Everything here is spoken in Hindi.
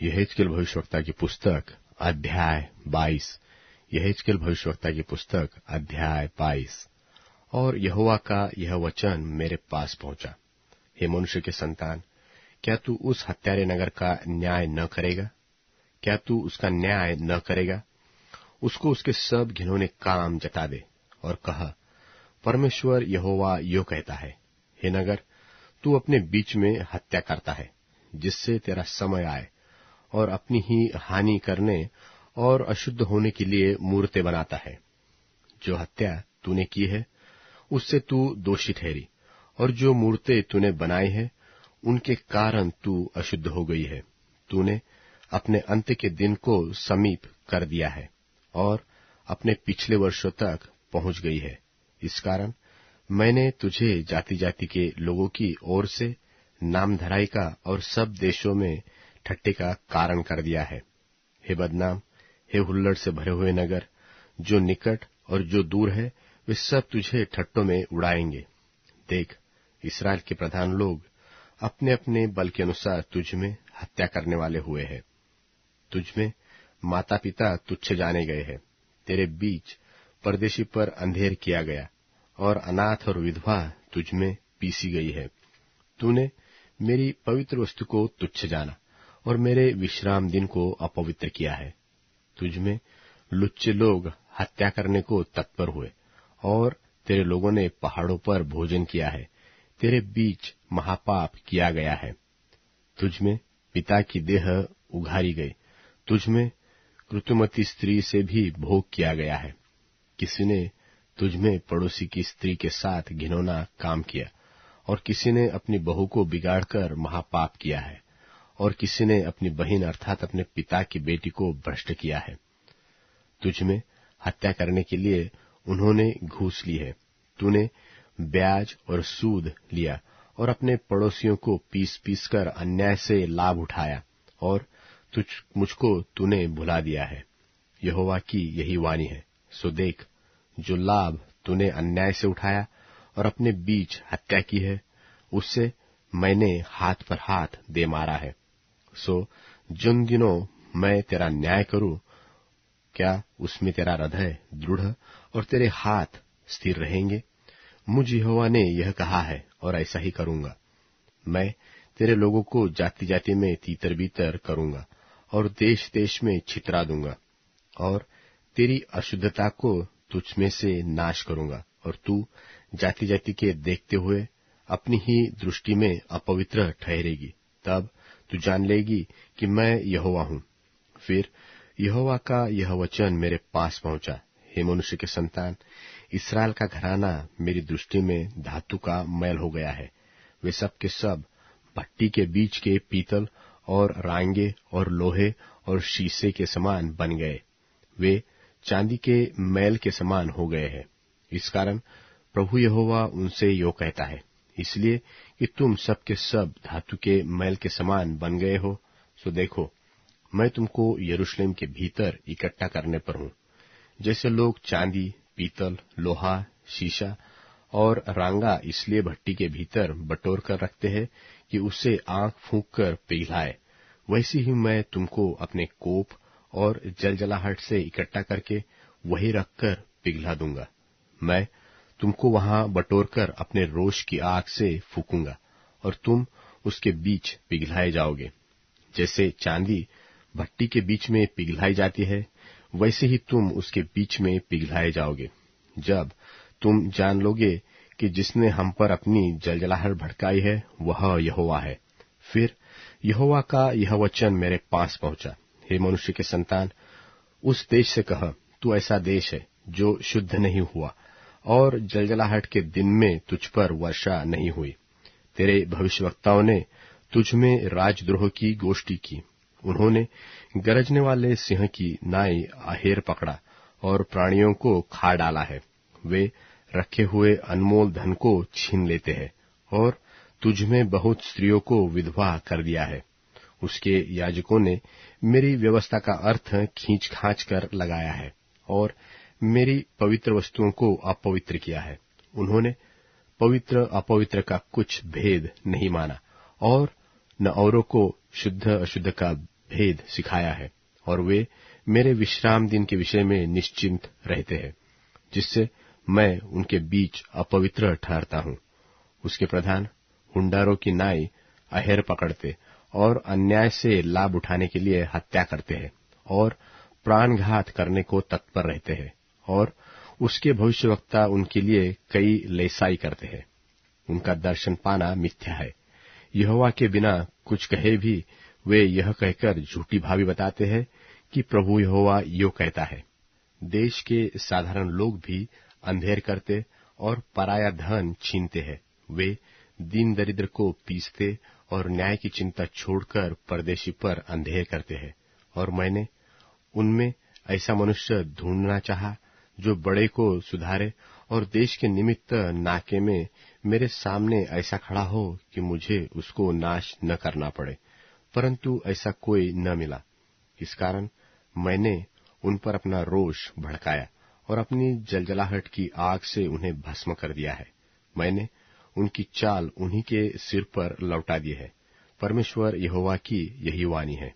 यहेजकेल भविष्यवक्ता की पुस्तक अध्याय 22। यहेजकेल भविष्यवक्ता की पुस्तक अध्याय 22। और यहोवा का यह वचन मेरे पास पहुंचा, हे मनुष्य के संतान, क्या तू उस हत्यारे नगर का न्याय न करेगा? क्या तू उसका न्याय न करेगा? उसको उसके सब घिनौने काम जता दे और कह, परमेश्वर यहोवा यो कहता है, हे नगर, तू अपने बीच में हत्या करता है, जिससे तेरा समय आए, और अपनी ही हानि करने और अशुद्ध होने के लिए मूर्तें बनाता है। जो हत्या तूने की है, उससे तू दोषी ठहरी, और जो मूर्तें तूने बनाई है, उनके कारण तू अशुद्ध हो गई है। तूने अपने अंत के दिन को समीप कर दिया है और अपने पिछले वर्षों तक पहुंच गई है। इस कारण मैंने तुझे जाति जाति के लोगों की ओर से नामधराई का और सब देशों में ठट्ठे का कारण कर दिया है। हे बदनाम, हे हुल्लड़ से भरे हुए नगर, जो निकट और जो दूर है, वे सब तुझे ठट्टों में उड़ाएंगे। देख, इस्राएल के प्रधान लोग अपने अपने बल के अनुसार तुझ में हत्या करने वाले हुए हैं। तुझ में माता पिता तुच्छ जाने गए हैं। तेरे बीच परदेशी पर अंधेर किया गया, और अनाथ और विधवा तुझ में पीसी गई है। तूने मेरी पवित्र वस्तु को तुच्छ जाना और मेरे विश्राम दिन को अपवित्र किया है। तुझ में लुच्चे लोग हत्या करने को तत्पर हुए, और तेरे लोगों ने पहाड़ों पर भोजन किया है। तेरे बीच महापाप किया गया है। तुझ में पिता की देह उघारी गई। तुझ में ऋतुमती स्त्री से भी भोग किया गया है। किसी ने तुझ में पड़ोसी की स्त्री के साथ घिनौना काम किया, और किसी ने अपनी बहू को बिगाड़कर महापाप किया है, और किसी ने अपनी बहन अर्थात अपने पिता की बेटी को भ्रष्ट किया है। तुझ में हत्या करने के लिए उन्होंने घूस ली है। तूने ब्याज और सूद लिया और अपने पड़ोसियों को पीस पीस कर अन्याय से लाभ उठाया, और मुझको तूने भुला दिया है। यहोवा की यही वाणी है। सो देख, जो लाभ तूने अन्याय से उठाया और अपने बीच हत्या की है, उससे मैंने हाथ पर हाथ दे मारा है। सो जिन दिनों मैं तेरा न्याय करूं, क्या उसमें तेरा हृदय दृढ़ और तेरे हाथ स्थिर रहेंगे? मुझ यहोवा ने यह कहा है, और ऐसा ही करूंगा। मैं तेरे लोगों को जाति जाति में तीतर बीतर करूंगा, और देश देश में छितरा दूंगा, और तेरी अशुद्धता को तुझ में से नाश करूंगा, और तू जाति जाति के देखते हुए अपनी ही दृष्टि में अपवित्र ठहरेगी। तब तू जान लेगी कि मैं यहोवा हूं। फिर यहोवा का यह वचन मेरे पास पहुंचा, हे मनुष्य के संतान, इस्राएल का घराना मेरी दृष्टि में धातु का मैल हो गया है। वे सब के सब भट्टी के बीच के पीतल और रांगे और लोहे और शीशे के समान बन गए। वे चांदी के मैल के समान हो गए हैं। इस कारण प्रभु यहोवा उनसे यो कहता है, इसलिए कि तुम सब के सब धातु के मैल के समान बन गए हो, सो देखो, मैं तुमको यरूशलेम के भीतर इकट्ठा करने पर हूं। जैसे लोग चांदी, पीतल, लोहा, शीशा और रांगा इसलिए भट्टी के भीतर बटोर कर रखते हैं कि उसे आंख फूंक कर पिघलाए, वैसे ही मैं तुमको अपने कोप और जलजलाहट से इकट्ठा करके वही रखकर पिघला दूंगा। मैं तुमको वहां बटोर कर अपने रोष की आग से फूकूंगा, और तुम उसके बीच पिघलाए जाओगे। जैसे चांदी भट्टी के बीच में पिघलाई जाती है, वैसे ही तुम उसके बीच में पिघलाए जाओगे। जब तुम जान लोगे कि जिसने हम पर अपनी जलजलाहट भड़काई है, वह यहोवा है। फिर यहोवा का यह वचन मेरे पास पहुंचा, हे मनुष्य के संतान, उस देश से कह, तू ऐसा देश है जो शुद्ध नहीं हुआ, और जलजलाहट के दिन में तुझ पर वर्षा नहीं हुई। तेरे भविष्यवक्ताओं ने तुझ में राजद्रोह की गोष्ठी की। उन्होंने गरजने वाले सिंह की नाई आहेर पकड़ा और प्राणियों को खा डाला है। वे रखे हुए अनमोल धन को छीन लेते हैं, और तुझ में बहुत स्त्रियों को विधवा कर दिया है। उसके याजकों ने मेरी व्यवस्था का अर्थ खींच खांच कर लगाया है, और मेरी पवित्र वस्तुओं को अपवित्र किया है। उन्होंने पवित्र अपवित्र का कुछ भेद नहीं माना, और न औरों को शुद्ध अशुद्ध का भेद सिखाया है, और वे मेरे विश्राम दिन के विषय में निश्चिंत रहते हैं, जिससे मैं उनके बीच अपवित्र ठहरता हूं। उसके प्रधान हुंडारों की नाई अहेर पकड़ते और अन्याय से लाभ उठाने के लिए हत्या करते हैं और प्राणघात करने को तत्पर रहते हैं, और उसके भविष्यवक्ता उनके लिए कई लेसाई करते हैं। उनका दर्शन पाना मिथ्या है। यहोवा के बिना कुछ कहे भी वे यह कहकर झूठी भावी बताते हैं कि प्रभु यहोवा यो कहता है। देश के साधारण लोग भी अंधेर करते और पराया धन छीनते हैं। वे दीन दरिद्र को पीसते और न्याय की चिंता छोड़कर परदेशी पर अंधेर करते हैं। और मैंने उनमें ऐसा मनुष्य ढूंढना चाहा जो बड़े को सुधारे और देश के निमित्त नाके में मेरे सामने ऐसा खड़ा हो कि मुझे उसको नाश न करना पड़े, परंतु ऐसा कोई न मिला। इस कारण मैंने उन पर अपना रोष भड़काया और अपनी जलजलाहट की आग से उन्हें भस्म कर दिया है। मैंने उनकी चाल उन्हीं के सिर पर लौटा दी है। परमेश्वर यहोवा की यही वाणी है।